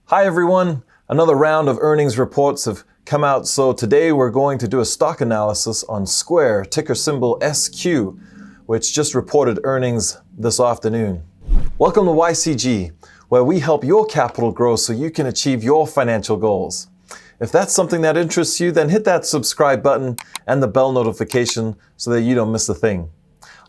Hi everyone, another round of earnings reports have come out, so today we're going to do a stock analysis on Square, ticker symbol SQ, which just reported earnings this afternoon. Welcome to YCG, where we help your capital grow so you can achieve your financial goals. If that's something that interests you, then hit that subscribe button and the bell notification so that you don't miss a thing.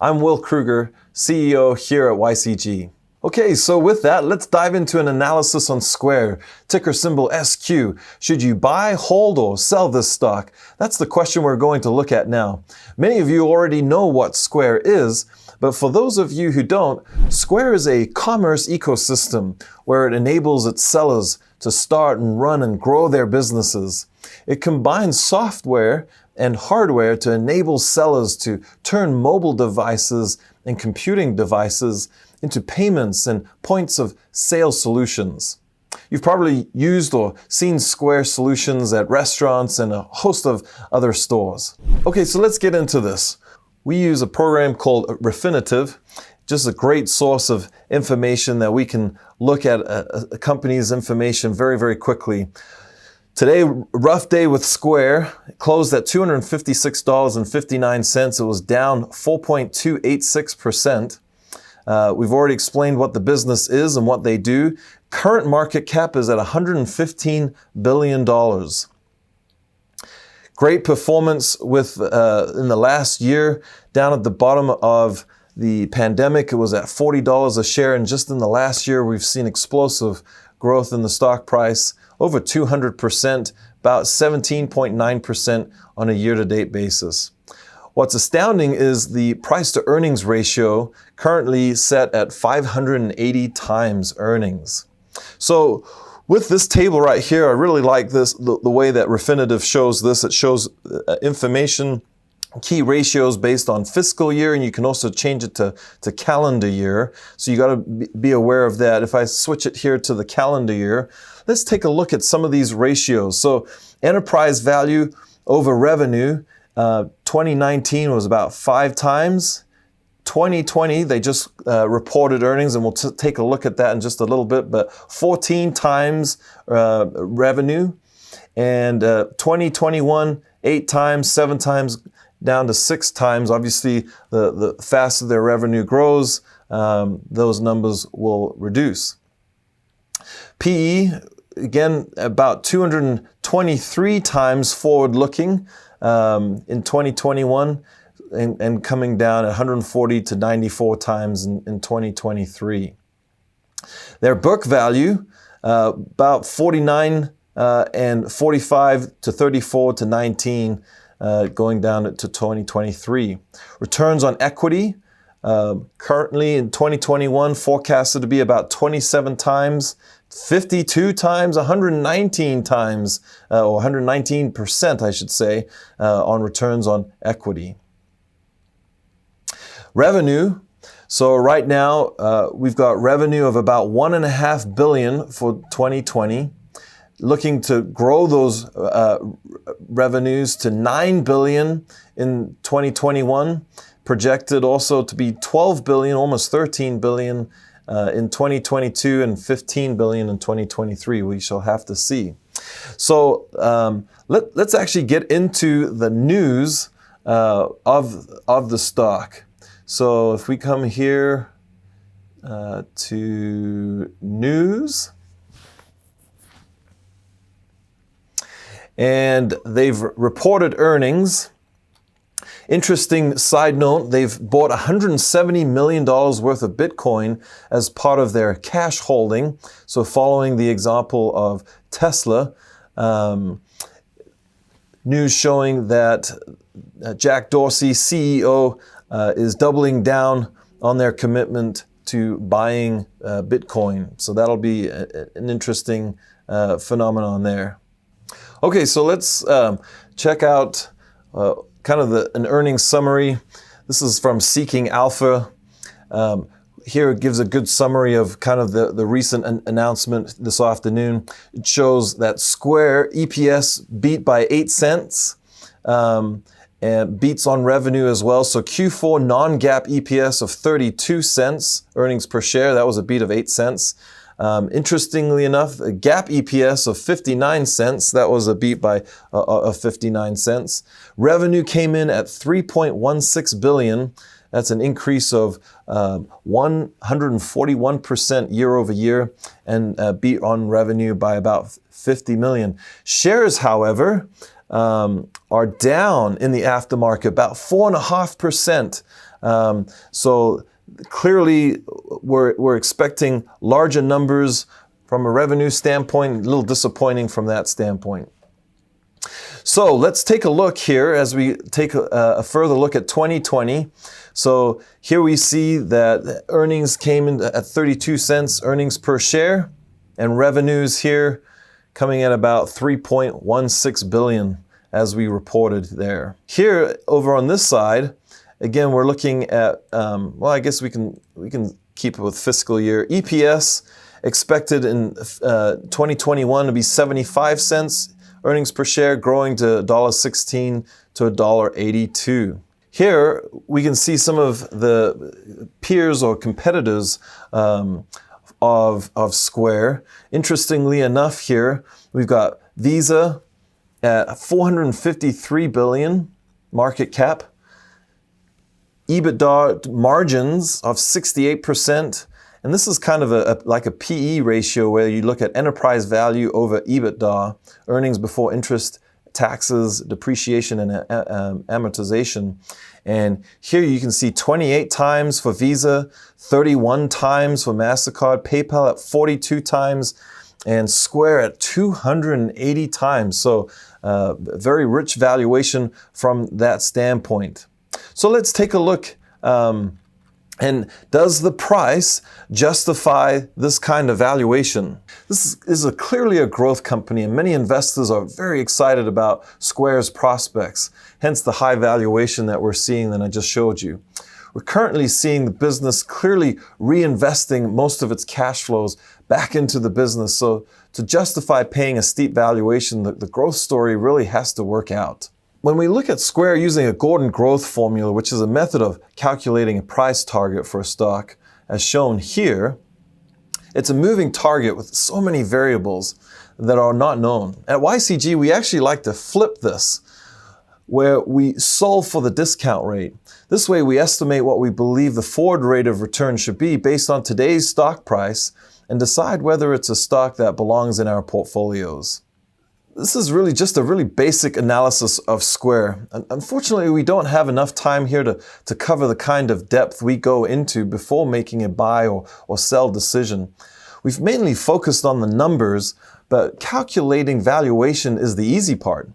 I'm Will Kruger, CEO here at YCG. Okay, so with that, let's dive into an analysis on Square, ticker symbol SQ. Should you buy, hold, or sell this stock? That's the question we're going to look at now. Many of you already know what Square is, but for those of you who don't, Square is a commerce ecosystem where it enables its sellers to start and run and grow their businesses. It combines software and hardware to enable sellers to turn mobile devices and computing devices into payments and points of sale solutions. You've probably used or seen Square solutions at restaurants and a host of other stores. Okay, so let's get into this. We use a program called Refinitiv, just a great source of information that we can look at a company's information very, very quickly. Today, rough day with Square, closed at $256.59. It was down 4.286%. We've already explained what the business is and what they do. Current market cap is at $115 billion. Great performance with in the last year. Down at the bottom of the pandemic, it was at $40 a share. And just in the last year, we've seen explosive growth in the stock price, over 200%, about 17.9% on a year-to-date basis. What's astounding is the price to earnings ratio currently set at 580 times earnings. So with this table right here, I really like this, the way that Refinitiv shows this. It shows information, key ratios based on fiscal year, and you can also change it to calendar year. So you got to be aware of that. If I switch it here to the calendar year, let's take a look at some of these ratios. So enterprise value over revenue, 2019 was about 5 times. 2020, they just reported earnings, and we'll take a look at that in just a little bit, but 14 times revenue. And 2021, 8 times, 7 times, down to 6 times. Obviously, the faster their revenue grows, those numbers will reduce. PE, again, about 223 times forward-looking in 2021, and coming down at 140 to 94 times in 2023. Their book value, about 49 and 45 to 34 to 19, going down to 2023. Returns on equity, currently in 2021, forecasted to be about 27 times, 52 times, 119 times, or 119%, I should say, on returns on equity. Revenue. So right now, we've got revenue of about $1.5 billion for 2020. Looking to grow those revenues to $9 billion in 2021. Projected also to be $12 billion, almost $13 billion in 2022 and $15 billion in 2023. We shall have to see. So let's actually get into the news of the stock. So if we come here to news, and they've reported earnings. Interesting side note, they've bought $170 million worth of Bitcoin as part of their cash holding. So following the example of Tesla, news showing that Jack Dorsey, CEO, is doubling down on their commitment to buying Bitcoin. So that'll be an interesting phenomenon there. Okay, so let's check out kind of an earnings summary. This is from Seeking Alpha. Here it gives a good summary of kind of the recent announcement this afternoon. It shows that Square EPS beat by 8 cents. And beats on revenue as well. So Q4 non-GAAP EPS of 32 cents, earnings per share. That was a beat of 8 cents. Interestingly enough, a GAAP EPS of 59 cents, that was a beat by of 59 cents. Revenue came in at $3.16 billion. That's an increase of 141% year over year, and beat on revenue by about 50 million. Shares, however, are down in the aftermarket about 4.5%. So clearly, we're expecting larger numbers from a revenue standpoint. A little disappointing from that standpoint. So let's take a look here as we take a further look at 2020. So here we see that earnings came in at 32 cents earnings per share, and revenues here coming at about 3.16 billion as we reported there. Here over on this side, again, we're looking at, well, I guess we can keep it with fiscal year. EPS expected in 2021 to be 75 cents earnings per share, growing to $1.16 to $1.82. Here we can see some of the peers or competitors of Square. Interestingly enough, here we've got Visa at 453 billion market cap, EBITDA margins of 68%, and this is kind of like a PE ratio where you look at enterprise value over EBITDA, earnings before interest, taxes, depreciation, and amortization. And here you can see 28 times for Visa, 31 times for MasterCard, PayPal at 42 times, and Square at 280 times. So very rich valuation from that standpoint. So let's take a look. And does the price justify this kind of valuation? This is clearly a growth company, and many investors are very excited about Square's prospects, hence the high valuation that we're seeing that I just showed you. We're currently seeing the business clearly reinvesting most of its cash flows back into the business. So to justify paying a steep valuation, the growth story really has to work out. When we look at Square using a Gordon growth formula, which is a method of calculating a price target for a stock, as shown here, it's a moving target with so many variables that are not known. At YCG, we actually like to flip this, where we solve for the discount rate. This way, we estimate what we believe the forward rate of return should be based on today's stock price and decide whether it's a stock that belongs in our portfolios. This is really just a really basic analysis of Square. Unfortunately, we don't have enough time here to cover the kind of depth we go into before making a buy or sell decision. We've mainly focused on the numbers, but calculating valuation is the easy part.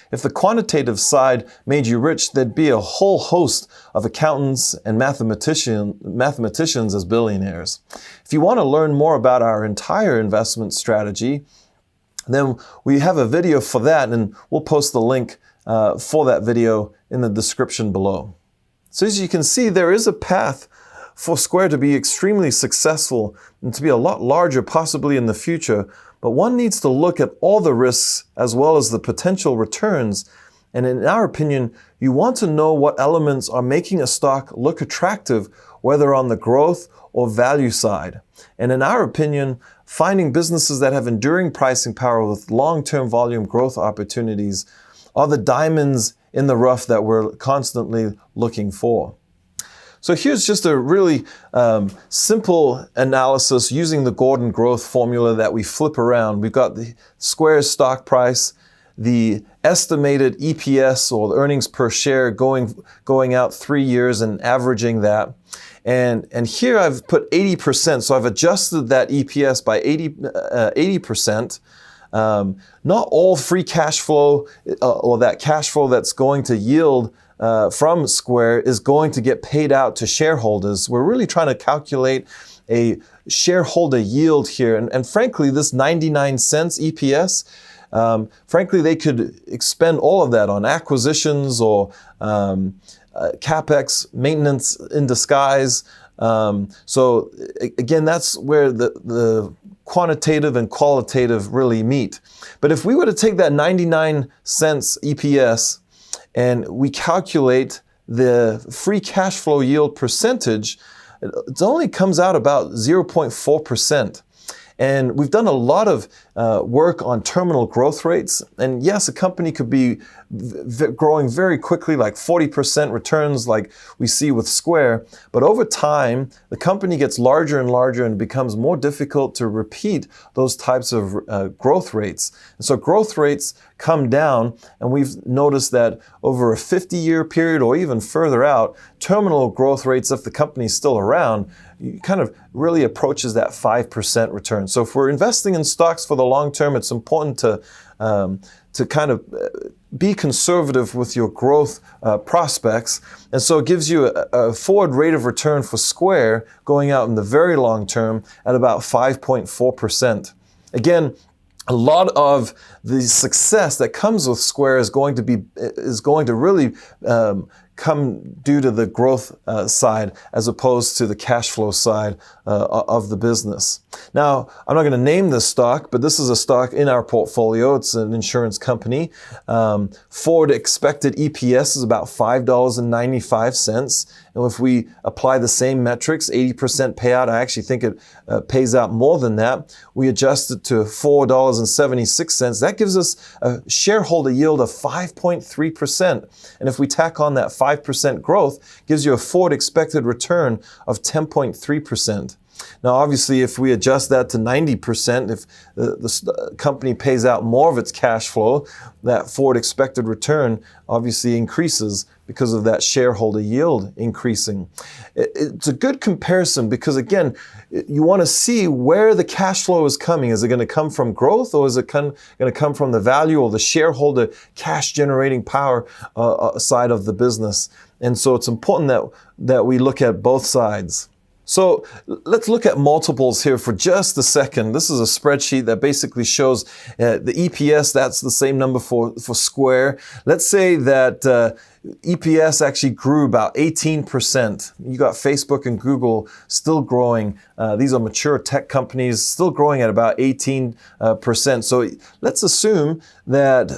If the quantitative side made you rich, there'd be a whole host of accountants and mathematicians as billionaires. If you want to learn more about our entire investment strategy, then we have a video for that, and we'll post the link for that video in the description below. So as you can see, there is a path for Square to be extremely successful and to be a lot larger possibly in the future, but one needs to look at all the risks as well as the potential returns. And in our opinion, you want to know what elements are making a stock look attractive, whether on the growth or value side. And in our opinion, finding businesses that have enduring pricing power with long-term volume growth opportunities are the diamonds in the rough that we're constantly looking for. So here's just a really simple analysis using the Gordon growth formula that we flip around. We've got the Square's stock price, the estimated EPS or the earnings per share going out 3 years and averaging that. And here I've put 80%, so I've adjusted that EPS by 80%. Not all free cash flow or that cash flow that's going to yield from Square is going to get paid out to shareholders. We're really trying to calculate a shareholder yield here. And frankly, this 99 cents EPS, frankly, they could expend all of that on acquisitions or CapEx, maintenance in disguise. So again, that's where the quantitative and qualitative really meet. But if we were to take that 99 cents EPS and we calculate the free cash flow yield percentage, it only comes out about 0.4%. And we've done a lot of work on terminal growth rates. And yes, a company could be growing very quickly, like 40% returns like we see with Square. But over time, the company gets larger and larger and it becomes more difficult to repeat those types of growth rates. And so growth rates come down, and we've noticed that over a 50-year period or even further out, terminal growth rates, if the company's still around, kind of really approaches that 5% return. So if we're investing in stocks for the long term, it's important to kind of be conservative with your growth prospects. And so it gives you a forward rate of return for Square going out in the very long term at about 5.4%. Again, a lot of the success that comes with Square is going to really come due to the growth side as opposed to the cash flow side of the business. Now, I'm not going to name this stock, but this is a stock in our portfolio. It's an insurance company. Forward expected EPS is about $5.95. And if we apply the same metrics, 80% payout, I actually think it pays out more than that. We adjust it to $4.76. That gives us a shareholder yield of 5.3%. And if we tack on that 5% growth, gives you a forward expected return of 10.3%. Now, obviously, if we adjust that to 90%, if the company pays out more of its cash flow, that forward expected return obviously increases because of that shareholder yield increasing. It's a good comparison because, again, you want to see where the cash flow is coming. Is it going to come from growth, or is it going to come from the value or the shareholder cash generating power side of the business? And so it's important that we look at both sides. So let's look at multiples here for just a second. This is a spreadsheet that basically shows the EPS. That's the same number for Square. Let's say that EPS actually grew about 18%. You got Facebook and Google still growing. These are mature tech companies still growing at about 18%. So let's assume that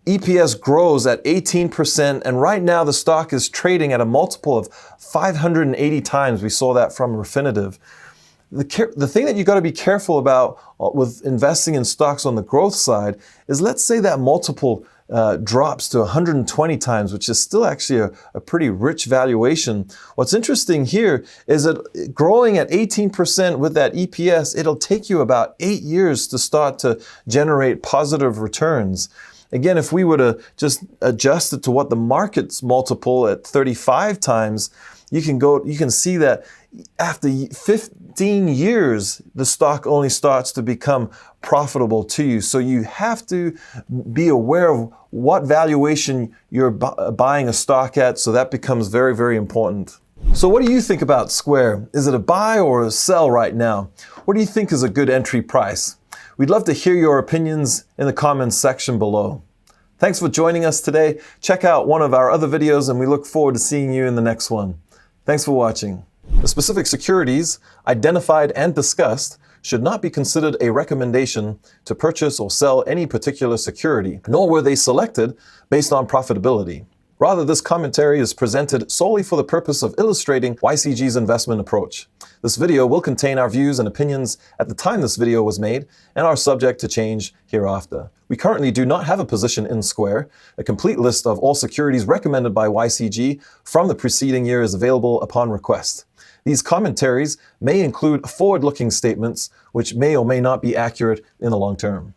EPS grows at 18%, and right now the stock is trading at a multiple of 580 times. We saw that from Refinitiv. The thing that you got to be careful about with investing in stocks on the growth side is, let's say that multiple drops to 120 times, which is still actually a pretty rich valuation. What's interesting here is that growing at 18% with that EPS, it'll take you about 8 years to start to generate positive returns. Again, if we were to just adjust it to what the market's multiple at 35 times, you can see that after 15 years, the stock only starts to become profitable to you. So you have to be aware of what valuation you're buying a stock at. So that becomes very, very important. So what do you think about Square? Is it a buy or a sell right now? What do you think is a good entry price? We'd love to hear your opinions in the comments section below. Thanks for joining us today. Check out one of our other videos, and we look forward to seeing you in the next one. Thanks for watching. The specific securities identified and discussed should not be considered a recommendation to purchase or sell any particular security, nor were they selected based on profitability. Rather, this commentary is presented solely for the purpose of illustrating YCG's investment approach. This video will contain our views and opinions at the time this video was made and are subject to change hereafter. We currently do not have a position in Square. A complete list of all securities recommended by YCG from the preceding year is available upon request. These commentaries may include forward-looking statements which may or may not be accurate in the long term.